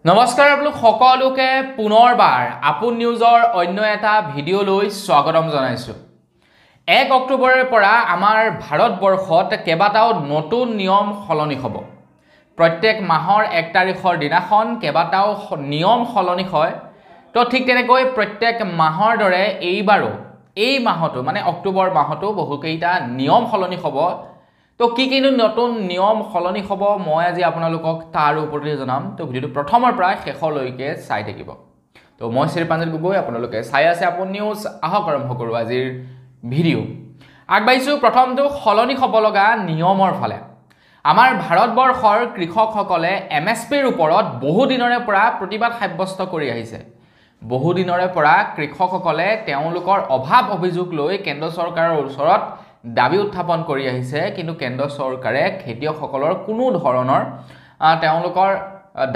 নমস্কাৰ আপোনালোক সকলোকে পুনৰবাৰ আপোন নিউজৰ অন্য এটা ভিডিঅ' লৈ স্বাগতম জনাইছো 1 অক্টোবৰৰ পৰা আমাৰ ভাৰতবৰ্ষত কেইবাটাও নতুন নিয়ম সলনি হ'ব প্ৰত্যেক মাহৰ 1 তাৰিখৰ দিনাখন কেইবাটাও নিয়ম সলনি হয় তো ঠিক তেনেকৈ প্ৰত্যেক মাহৰ দৰে এইবাৰো এই মাহটো মানে অক্টোবৰ মাহটো বহুকেইটা নিয়ম সলনি হ'ব তো কি নতুন নিয়ম সলনি হ'ব মই আজি আপোনালোকক তাৰ ওপৰতে জনাম তো ভিডিওটো প্ৰথমৰ পৰা শেষলৈকে চাই থাকিব তো মই শ্ৰীপাঞ্জল গগৈ আপোনালোকে চাই আছে আপোন নিউজ আহক আৰম্ভ কৰো আজিৰ ভিডিও আগবাইছো প্ৰথমটো সলনি হ'ব লগা নিয়মৰ ফালে আমাৰ ভাৰতবৰ্ষৰ কৃষকসকলে এমএসপিৰ ওপৰত বহু দিনৰে পৰা প্ৰতিবাদ সাব্যস্ত কৰি আহিছে বহু দিনৰে পৰা কৃষকসকলে তেওঁলোকৰ অভাৱ অভিযোগ লৈ কেন্দ্ৰ চৰকাৰৰ ওচৰত দাবী উত্থাপন কৰি আহিছে কিন্তু কেন্দ্ৰ চৰকাৰে খেতিয়কসকলৰ কোনো ধৰণৰ তেওঁলোকৰ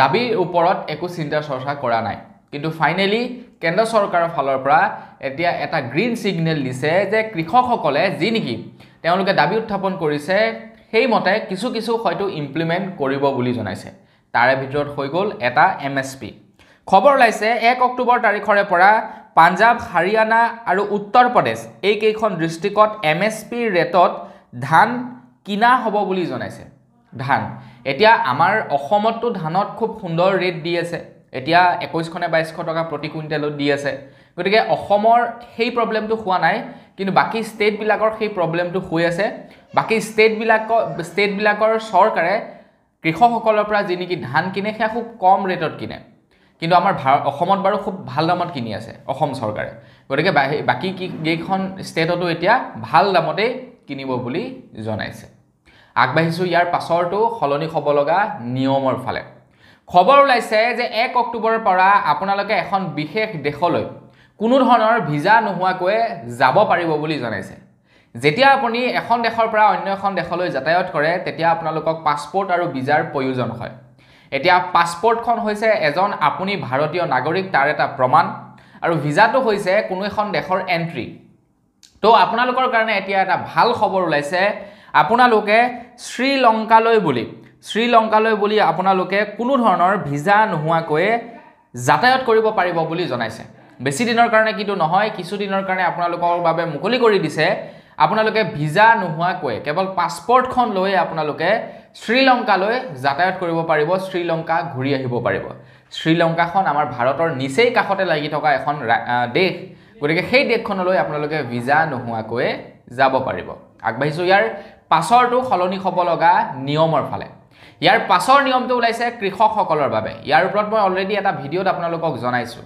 দাবীৰ ওপৰত একো চিন্তা চৰ্চা কৰা নাই কিন্তু ফাইনালি কেন্দ্ৰ চৰকাৰৰ ফালৰ পৰা এতিয়া এটা গ্ৰীণ সিগনেল দিছে যে কৃষকসকলে যি নেকি তেওঁলোকে দাবী উত্থাপন কৰিছে সেই মতে কিছু হয়তো ইমপ্লিমেন্ট কৰিব বুলি জনাইছে তাৰে ভিতৰত হৈ গ'ল এটা এমএসপি খবৰ লাইছে 1 অক্টোবৰ তাৰিখৰে পৰা পাঞ্জাব হাৰিয়ানা আৰু উত্তৰ প্ৰদেশ এই কেইখন ডিস্ট্ৰিক্টত এমএসপি ৰেটত ধান কিনা হ'ব বুলি জনাইছে ধান এতিয়া আমাৰ অসমতো ধানত খুব সুন্দৰ ৰেট দি আছে এতিয়া 21 নে 2200 টকা প্ৰতি কুইণ্টেলত দি আছে গতিকে অসমৰ সেই প্ৰবলেমটো হোৱা নাই কিন্তু বাকি ষ্টেট বিলাকৰ সেই প্ৰবলেমটো হৈ আছে বাকি ষ্টেট বিলাকৰ চৰকাৰে কৃষকসকলৰ পৰা যি নেকি ধান কিনে সেয়া খুব কম ৰেটত কিনে কিন্তু আমাৰ অসমত বাৰু খুব ভাল দামত কিনি আছে অসম চৰকাৰে গতিকে বাকি কেইখন ষ্টেটতো এতিয়া ভাল দামতে কিনিব বুলি জনাইছে আগবাঢ়িছো ইয়াৰ পাছৰটো সলনি হ'ব লগা নিয়মৰ ফালে খবৰ ওলাইছে যে 1 অক্টোবৰৰ পৰা আপোনালোকে এখন বিশেষ দেশলৈ কোনো ধৰণৰ ভিসা নোহোৱাকৈ যাব পাৰিব বুলি জনাইছে যেতিয়া আপুনি এখন দেশৰ পৰা অন্য এখন দেশলৈ যাতায়াত কৰে তেতিয়া আপোনালোকক পাছপোৰ্ট আৰু ভিসাৰ প্ৰয়োজন হয় এতিয়া পাছপোৰ্টখন হৈছে এজন আপুনি ভাৰতীয় নাগৰিক তাৰ এটা প্ৰমাণ আৰু ভিসাটো হৈছে কোনো এখন দেশৰ এন্ট্ৰি তো আপোনালোকৰ কাৰণে এতিয়া এটা ভাল খবৰ ওলাইছে আপোনালোকে শ্ৰীলংকালৈ বুলি আপোনালোকে কোনো ধৰণৰ ভিসা নোহোৱাকৈ যাতায়াত কৰিব পাৰিব বুলি জনাইছে বেছি দিনৰ কাৰণে কিন্তু নহয় কিছু দিনৰ কাৰণে আপোনালোকৰ বাবে মুকলি কৰি দিছে আপোনালোকে ভিসা নোহোৱাকৈ কেৱল পাছপোৰ্টখন লৈ আপোনালোকে শ্ৰীলংকালৈ যাতায়াত কৰিব পাৰিব শ্ৰীলংকা ঘূৰি আহিব পাৰিব শ্ৰীলংকাখন আমাৰ ভাৰতৰ নিচেই কাষতে লাগি থকা এখন দেশ গতিকে সেই দেশখনলৈ আপোনালোকে ভিসা নোহোৱাকৈ যাব পাৰিব আগবাঢ়িছো ইয়াৰ পাছৰটো সলনি হ'ব লগা নিয়মৰ ফালে ইয়াৰ পাছৰ নিয়মটো ওলাইছে কৃষকসকলৰ বাবে ইয়াৰ ওপৰত মই অলৰেডি এটা ভিডিঅ'ত আপোনালোকক জনাইছো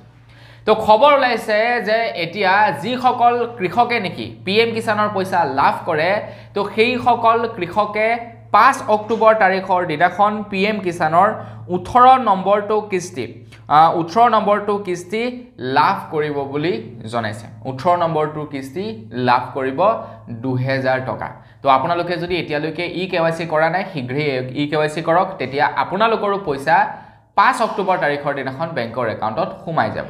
তো খবৰ ওলাইছে যে এতিয়া যিসকল কৃষকে নেকি পিএম কিষাণৰ পইচা লাভ কৰে তো সেই সকল কৃষকে 5 অক্টোবৰ তাৰিখৰ দিনাখন পিএম কিষাণৰ 18 নম্বৰটো কিস্তি লাভ কৰিব বুলি জনাইছে 18 নম্বৰটো কিস্তি লাভ কৰিব 2000 টকা তো আপোনালোকে যদি এতিয়ালৈকে ইকেৱাইসি কৰা নাই শীঘ্ৰেই ইকেৱাইসি কৰক তেতিয়া আপোনালোকৰো পইচা 5 অক্টোবৰ তাৰিখৰ দিনাখন বেংকৰ একাউণ্টত সোমাই যাব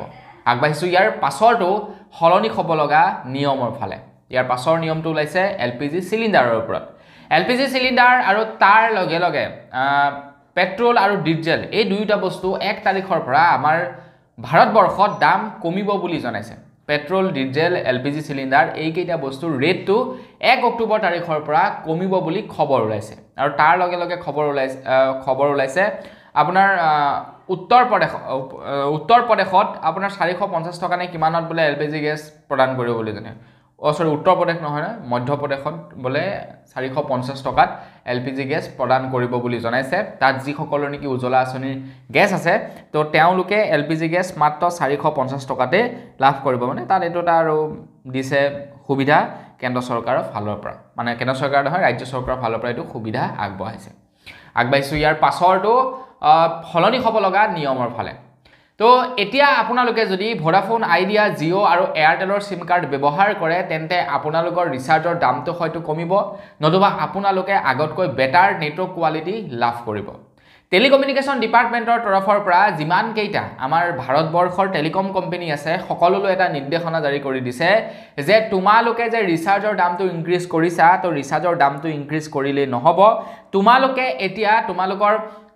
আগবাঢ়িছো ইয়াৰ পাছৰটো সলনি হ'ব লগা নিয়মৰ ফালে ইয়াৰ পাছৰ নিয়মটো ওলাইছে এলপিজি চিলিণ্ডাৰৰ ওপৰত এলপিজি চিলিণ্ডাৰ আৰু তাৰ লগে লগে পেট্ৰল আৰু ডিজেল এই দুয়োটা বস্তু 1 তাৰিখৰ পৰা আমাৰ ভাৰতবৰ্ষত দাম কমিব বুলি জনাইছে পেট্ৰল ডিজেল এলপিজি চিলিণ্ডাৰ এই কেইটা বস্তুৰ ৰেটটো 1 অক্টোবৰ তাৰিখৰ পৰা কমিব বুলি খবৰ ওলাইছে আৰু তাৰ লগে লগে খবৰ ওলাইছে আপোনাৰ উত্তৰ প্ৰদেশত আপোনাৰ 450 টকা নে কিমানত বলে এলপিজি গেছ প্ৰদান কৰিব বুলি জানে উত্তৰ প্ৰদেশ নহয় মধ্য প্ৰদেশত বলে 450 টকাত এলপিজি গেছ প্ৰদান কৰিব বুলি জনাইছে তাত যি সকলৰ নেকি উজ্জ্বলা আঁচনিৰ গেছ আছে তো তেওঁলোকে এলপিজি গেছ মাত্ৰ 450 টকাতে লাভ কৰিব মানে তাত এটা আৰু দিছে সুবিধা কেন্দ্ৰ চৰকাৰৰ ফালৰ পৰা মানে কেন্দ্ৰ চৰকাৰ নহয় ৰাজ্য চৰকাৰৰ ফালৰ পৰা এইটো সুবিধা আগবঢ়াইছে আগবাঢ়িছো ইয়াৰ পাছৰটো সলনি হ'ব লগা নিয়মৰ ফালে তো এতিয়া আপোনালোকে যদি ভোডাফোন আইডিয়া জিঅ আৰু এয়াৰটেলৰ সিম কাৰ্ড ব্যৱহাৰ কৰে তেন্তে আপোনালোকৰ ৰিচাৰ্জৰ দামটো হয়তো কমিব নতুবা আপোনালোকে আগতকৈ বেটাৰ নেটৱৰ্ক কোৱালিটি লাভ কৰিব টেলিকমিউনিকেশ্যন ডিপাৰ্টমেণ্টৰ তৰফৰ পৰা যিমান কেইটা আমাৰ ভাৰতবৰ্ষৰ টেলিকম কোম্পানী আছে সকলোলৈ এটা নিৰ্দেশনা জাৰি কৰি দিছে যে তোমালোকে যে ৰিচাৰ্জৰ দামটো ইনক্ৰিজ কৰিছা তো ৰিচাৰ্জৰ দামটো ইনক্ৰিজ কৰিলে নহব তোমালোকে এতিয়া তোমালোকৰ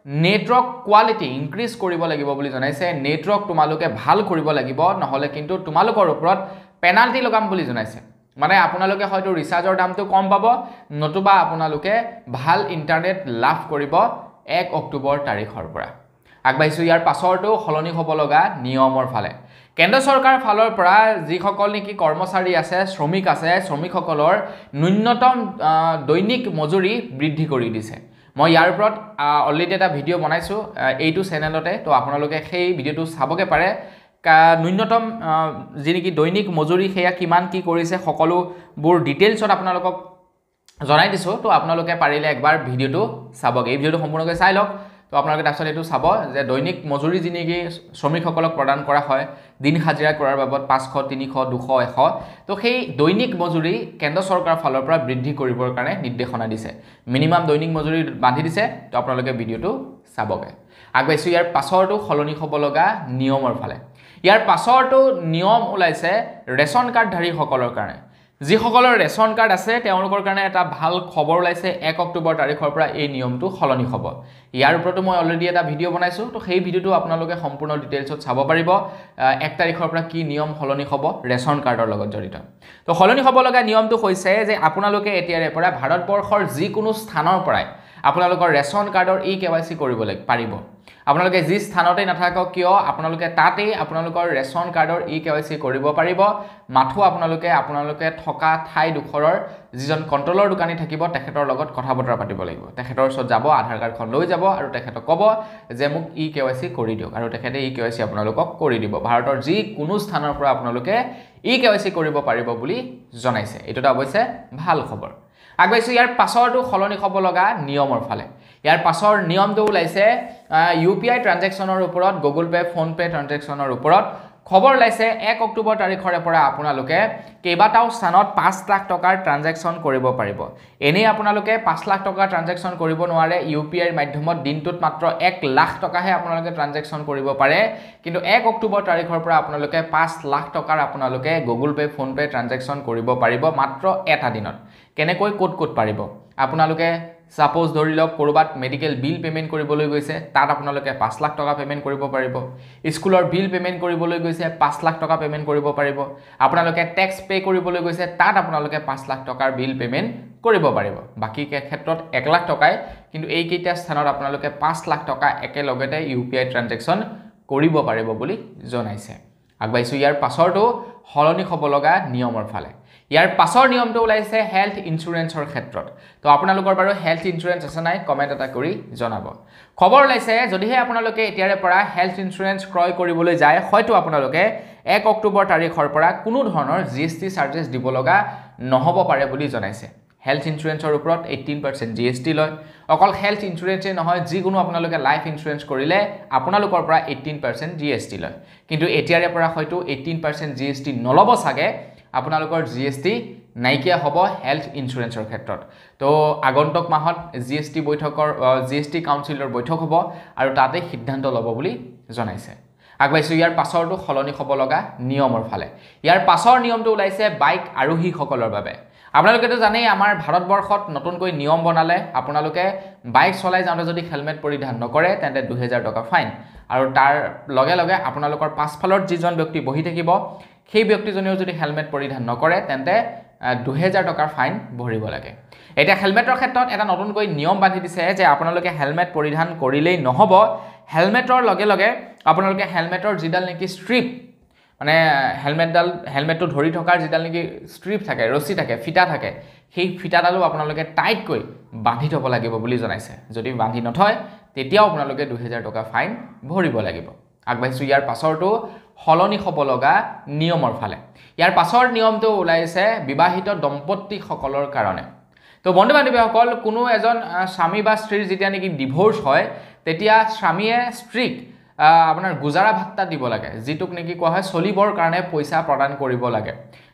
নেটৱৰ্ক কোৱালিটি ইনক্ৰিজ কৰিব লাগিব বুলি জনাইছে নেটৱৰ্ক তোমালোকে ভাল কৰিব লাগিব নহলে কিন্তু তোমালোকৰ ওপৰত পেনাল্টি লগাম বুলি জনাইছে মানে আপোনালোকে হয়তো ৰিচাৰ্জৰ দামটো কম পাব নতুবা আপোনালোকে ভাল ইন্টাৰনেট লাভ কৰিব 1 অক্টোবৰ তাৰিখৰ পৰা আগবাইছো ইয়াৰ পাছৰটো হলনি হ'ব লগা নিয়মৰ ফালে কেন্দ্ৰ চৰকাৰৰ ফালৰ পৰা যিসকল নেকি কৰ্মচাৰী আছে শ্ৰমিক আছে শ্ৰমিকসকলৰ ন্যূনতম দৈনিক মজুৰি বৃদ্ধি কৰি দিছে মই ইয়াৰ ওপৰত অলৰেডি এটা ভিডিঅ' বনাইছো এইটো চেনেলতে তো আপোনালোকে সেই ভিডিঅ'টো চাবকে পাৰে ন্যূনতম যি নেকি দৈনিক মজুৰি সেয়া কিমান কি কৰিছে সকলোবোৰ ডিটেইলছত আপোনালোকক জনাই দিছো তো আপোনালোকে পাৰিলে একবাৰ ভিডিঅ'টো চাবগে এই ভিডিঅ'টো সম্পূৰ্ণকৈ চাই লওক তো আপোনালোকে তাৰপিছত এইটো চাব যে দৈনিক মজুৰি যি নেকি শ্ৰমিকসকলক প্ৰদান কৰা হয় দিন হাজিৰা কৰাৰ বাবদ 500 300 200 100 তো সেই দৈনিক মজুৰি কেন্দ্ৰ চৰকাৰৰ ফালৰ পৰা বৃদ্ধি কৰিবৰ কাৰণে নিৰ্দেশনা দিছে মিনিমাম দৈনিক মজুৰি বান্ধি দিছে তো আপোনালোকে ভিডিঅ'টো চাবগে আগবাইছো ইয়াৰ পাছৰটো হলনি হ'ব লগা নিয়মৰ ফালে ইয়াৰ পাছৰটো নিয়ম ওলাইছে ৰেচন কাৰ্ডধাৰী সকলৰ কাৰণে যিসকলৰ ৰেচন কাৰ্ড আছে তেওঁলোকৰ কাৰণে এটা ভাল খবৰ ওলাইছে 1 অক্টোবৰ তাৰিখৰ পৰা এই নিয়মটো হলনি হ'ব ইয়াৰ ওপৰতো মই অলৰেডি এটা ভিডিঅ' বনাইছো তো সেই ভিডিঅ'টো আপোনালোকে সম্পূৰ্ণ ডিটেইলছত চাব পাৰিব 1 তাৰিখৰ পৰা কি নিয়ম হলনি হ'ব ৰেচন কাৰ্ডৰ লগত জড়িত তো হলনি হ'ব লগা নিয়মটো হৈছে যে আপোনালোকে এতিয়াৰে পৰা ভাৰতবৰ্ষৰ যিকোনো স্থানৰ পৰাই আপোনালোকৰ ৰেচন কাৰ্ডৰ KYC কৰিব পাৰিব আপোনালোকে যি স্থানতে নাথাকক কিয় আপোনালোকে তাতেই আপোনালোকৰ ৰেচন কাৰ্ডৰ KYC কৰিব পাৰিব মাথো আপোনালোকে থকা ঠাই দুখৰৰ যিজন কন্ট্ৰলৰ দোকানী থাকিব তেখেতৰ লগত কথা বতৰা পাতিব লাগিব তেখেতৰ ওচৰত যাব আধাৰ কাৰ্ডখন লৈ যাব আৰু তেখেতক ক'ব যে মোক KYC কৰি দিয়ক আৰু তেখেতে KYC আপোনালোকক কৰি দিব ভাৰতৰ যি কোনো স্থানৰ পৰা আপোনালোকে KYC কৰিব পাৰিব বুলি জনাইছে এইটোটা অৱশ্যে ভাল খবৰ আগবাইছো ইয়াৰ পাছৰটো হলনি হ'ব লগা নিয়মৰ ফালে ইয়াৰ পাছৰ নিয়মটো ওলাইছে UPI ট্ৰানজেকচনৰ ওপৰত গুগল পে ফোন পে ট্ৰানজেকচনৰ ওপৰত খবৰ ওলাইছে 1 অক্টোবৰ তাৰিখৰে পৰা আপোনালোকে কেইবাটাও স্থানত 5 লাখ টকাৰ ট্ৰানজেকচন কৰিব পাৰিব এনে আপোনালোকে 5 লাখ টকা ট্ৰানজেকচন কৰিব নোৱাৰে UPI ৰ মাধ্যমত দিনটোত মাত্ৰ 1 লাখ টকাহে আপোনালোকে ট্ৰানজেকচন কৰিব পাৰে কিন্তু 1 অক্টোবৰ তাৰিখৰ পৰা আপোনালোকে 5 লাখ টকাৰ আপোনালোকে Google pay phone pay transaction কৰিব পাৰিব মাত্ৰ এটা দিনত কেনেকৈ কোট পাৰিব আপোনালোকে সাপোজ ধৰি লওক কৰবাত মেডিকেল বিল পেমেন্ট কৰিবলৈ গৈছে তাত আপোনালোকে 5 লাখ টকা পেমেন্ট কৰিব পাৰিব স্কুলৰ বিল পেমেন্ট কৰিবলৈ গৈছে 5 লাখ টকা পেমেন্ট কৰিব পাৰিব আপোনালোকে ট্যাক্স পে কৰিবলৈ গৈছে তাত আপোনালোকে 5 লাখ টকাৰ বিল পেমেন্ট কৰিব পাৰিব বাকি ক্ষেত্ৰত 1 লাখ টকাই কিন্তু এই কেইটা স্থানত আপোনালোকে 5 লাখ টকা একেলগতে UPI ট্ৰানজেকচন কৰিব পাৰিব বুলি জনাইছে আগবাইছো ইয়াৰ পাছৰটো হলনি হ'ব লগা নিয়মৰ ফালে ইয়াৰ পাছৰ নিয়মটো ওলাইছে হেলথ ইন্সুৰেন্সৰ ক্ষেত্ৰত তো আপোনালোকৰ বাৰু হেলথ ইন্সুৰেন্স আছে নাই কমেন্ট এটা কৰি জনাব খবৰ ওলাইছে যদিহে আপোনালোকে এতিয়াৰে পৰা হেলথ ইন্সুৰেন্স ক্ৰয় কৰিবলৈ যায় হয়তো আপোনালোকে 1 অক্টোবৰ তাৰিখৰ পৰা কোনো ধৰণৰ GST চাৰ্জেছ দিব লগা নহব পাৰে বুলি জনাইছে হেলথ ইন্সুৰেন্সৰ ওপৰত 18% GST লয় অকল হেলথ ইন্সুৰেন্সে নহয় যিকোনো আপোনালোকে লাইফ ইন্সুৰেন্স কৰিলে আপোনালোকৰ পৰা 18% GST লয় কিন্তু এতিয়াৰে পৰা হয়তো 18% GST নলব সাগে আপোনালোকৰ GST নাইকিয়া হ'ব হেলথ ইন্সুৰেন্সৰ ক্ষেত্ৰত তো আগন্তুক মাহত GST কাউন্সিলৰ বৈঠক হ'ব আৰু তাতে সিদ্ধান্ত ল'ব বুলি জনাইছে আগবাইছো ইয়াৰ পাছৰটো হলনি হ'ব লগা নিয়মৰ ফালে ইয়াৰ পাছৰ নিয়মটো ওলাইছে বাইক আৰোহী সকলৰ বাবে আপোনালোকে তো জানেই আমাৰ ভাৰতবৰ্ষত নতুনকৈ নিয়ম বনালে আপোনালোকে বাইক চলাই যাওঁতে যদি হেলমেট পৰিধান নকৰে তেন্তে 2000 টকা ফাইন আৰু তাৰ লগে লগে আপোনালোকৰ পাছফালৰ যিজন ব্যক্তি বহি থাকিব সেই ব্যক্তিজনেও যদি হেলমেট পৰিধান নকৰে তেন্তে 2000 টকাৰ ফাইন ভৰিব লাগে এটা হেলমেটৰ ক্ষেত্ৰত এটা নতুনকৈ নিয়ম বান্ধি দিছে যে আপোনালোকে হেলমেট পৰিধান কৰিলেই নহব হেলমেটৰ লগে লগে আপোনালোকে হেলমেটৰ যিডাল নেকি স্ট্ৰিপ মানে হেলমেটটো ধৰি থকাৰ যিডাল নেকি স্ট্ৰিপ থাকে ৰছী থাকে ফিটা থাকে সেই ফিটাডালো আপোনালোকে টাইটকৈ বান্ধি থব লাগিব বুলি জনাইছে যদি বান্ধি নথয় তেতিয়াও আপোনালোকে 2000 টকা ফাইন ভৰিব লাগিব আগবাইছো ইয়াৰ পাছৰটো হলনি হ'ব লগা নিয়মৰ ফালে ইয়াৰ পাছৰ নিয়মটো ওলাইছে বিবাহিত দম্পতি সকলৰ কাৰণে তো বন্ধু বান্ধৱীসকল কোনো এজন স্বামী বা স্ত্ৰীৰ যেতিয়া নেকি ডিভোৰ্স হয় তেতিয়া স্বামীয়ে স্ত্ৰীক আপোনাৰ গুজাৰা ভাত্তা দিব লাগে যেটোক নেকি কোৱা হয় চলিবৰ কাৰণে পইচা প্ৰদান কৰিব লাগে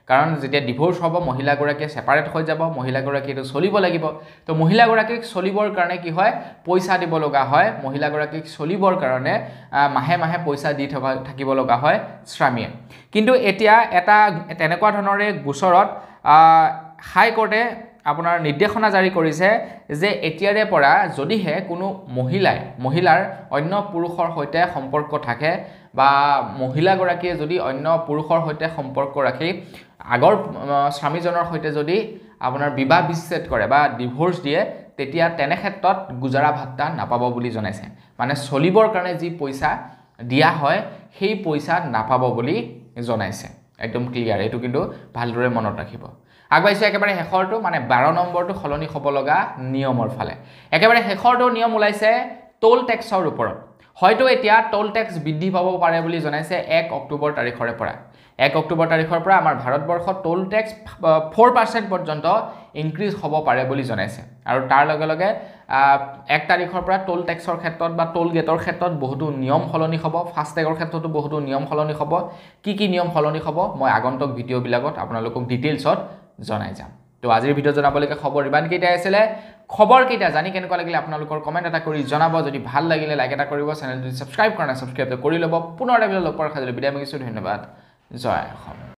কাৰণ যেতিয়া ডিভোৰ্স হ'ব মহিলা গৰাকী সেপাৰেট হৈ যাব মহিলা গৰাকী এটো চলিব লাগিব তো মহিলা গৰাকীক চলিবৰ কাৰণে কি হয় পইচা দিব লগা হয় মহিলা গৰাকীক চলিবৰ কাৰণে মাহে মাহে পইচা দি থাকিব লগা হয় স্বামীয়ে কিন্তু এতিয়া এটা তেনেকুৱা ধৰণৰে গোচৰত হাই কোৰ্টে আপোনাৰ নিৰ্দেশনা জাৰি কৰিছে যে এতিয়াৰে পৰা যদিহে কোনো মহিলাৰ অন্য পুৰুষৰ সৈতে সম্পৰ্ক থাকে বা মহিলাগৰাকীয়ে যদি অন্য পুৰুষৰ সৈতে সম্পৰ্ক ৰাখি আগৰ স্বামীজনৰ সৈতে যদি আপোনাৰ বিবাহ বিচ্ছেদ কৰে বা ডিভোৰ্স দিয়ে তেতিয়া তেনে ক্ষেত্ৰত গুজাৰা ভাত্তা নাপাব বুলি জনাইছে মানে চলিবৰ কাৰণে যি পইচা দিয়া হয় সেই পইচা নাপাব বুলি জনাইছে একদম ক্লিয়াৰ এইটো কিন্তু ভালদৰে মনত ৰাখিব আগবাইছে একেবাৰে শেষৰটো মানে 12 নম্বৰটো খলনি হ'ব লগা নিয়মৰ ফালে একেবাৰে শেষৰটো নিয়ম ওলাইছে টোল টেক্সৰ ওপৰত হয়তো এতিয়া টোল টেক্স বৃদ্ধি পাব পাৰে বুলি জনাইছে 1 অক্টোবৰ তাৰিখৰে পৰা 1 অক্টোবৰ তাৰিখৰ পৰা আমাৰ ভাৰতবৰ্ষত টোল টেক্স 4% পৰ্যন্ত ইনক্ৰিজ হ'ব পাৰে বুলি জনাইছে আৰু তাৰ লগে লগে 1 তাৰিখৰ পৰা টোল টেক্সৰ ক্ষেত্ৰত বা টোল গেটৰ ক্ষেত্ৰত বহুতো নিয়ম সলনি হ'ব ফাষ্টেগৰ ক্ষেত্ৰতো বহুতো নিয়ম সলনি হ'ব কি নিয়ম সলনি হ'ব মই আগন্তুক ভিডিঅ'বিলাকত আপোনালোকক ডিটেইলছত জনাই যাম তো আজিৰ ভিডিঅ' জনাবলৈকে খবৰ ইমান কেইটা আছিল খবৰ কেইটা জানি কেনেকুৱা লাগিলে আপোনালোকৰ কমেন্ট এটা কৰি জনাব যদি ভাল লাগিলে লাইক এটা কৰিব চেনেলটো সাবস্ক্ৰাইব কৰা না সাবস্ক্ৰাইব কৰি ল'ব পুনৰ এবাৰ লগ পোৱাৰ খাজলৈ বিদায় মাগিছো ধন্যবাদ জয় অসম